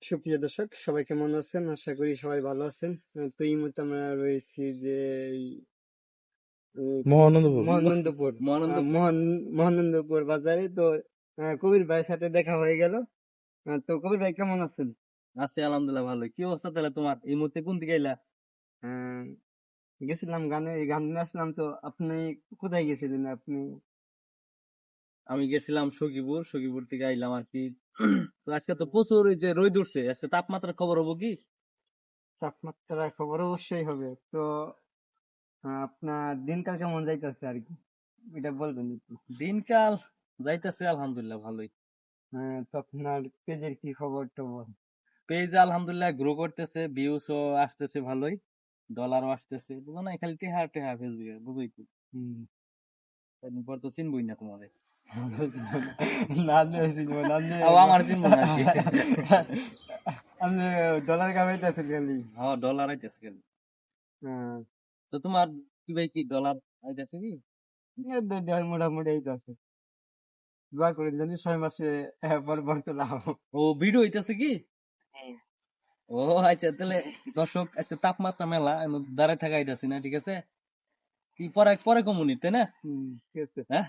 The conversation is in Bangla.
সুপ্রিয় দর্শক, সবাই কেমন আছেন? আশা করি সবাই ভালো আছেন। তো এই মুহূর্তে আমরা রয়েছি যে মহানন্দপুর। মহানন্দপুর মহানন্দপুর বাজারে। তো কবির ভাইয়ের সাথে দেখা হয়ে গেল। তো কবির ভাই কেমন আছেন? আছি আলহামদুলিল্লাহ ভালো। কি অবস্থা তাহলে তোমার? এই মুহূর্তে কোন দিকে এলা? আহ, গেছিলাম গান নিয়ে আসলাম। তো আপনি কোথায় গেছিলেন? আপনি? আমি গেছিলাম সখীপুর থেকে আইলাম আর কি। তো আজকে তো প্রচুর ওই যে রোদ উঠছে, আজকে তাপমাত্রার খবর হবো কি? তাপমাত্রার খবর অবশ্যই হবে। তো আপনার দিনকাল কেমন যাইতেছে আর কি, এটা বলবেন একটু? দিনকাল যাইতেছে আলহামদুলিল্লাহ ভালোই। তো আপনার পেজের কি খবর টবর? পেজ আলহামদুলিল্লাহ গ্রো করতেছে, ভিউসও আসতেছে ভালোই, ডলারও আসতেছে। বুঝো না, খালি টেহা টেহা ফেসবুকে, বুঝোই তো। হম। পর তো চিনবই না তোমাদের। আমার চিনবো না আর কি। আপনি ডলার কামাইতেছেন খালি। হ্যাঁ, ডলার আইতেছে খালি। হ্যাঁ, তো তোমার কি ভাই, কি ডলার আইতেছে কি? দেড় মোটামুটি এই তো আছে। দোয়া করেন জানি 6 মাসে পর তো লাভ। ও ভিডিও হইতেছে কি? ও আচ্ছা, তাহলে দর্শক, আজকে তাপমাত্রা মেলা, আমি দাঁড়ায় থাকা আইতাছি না, ঠিক আছে? কি পরে পরে কমুনি, তাই না? ঠিক আছে। হ্যাঁ,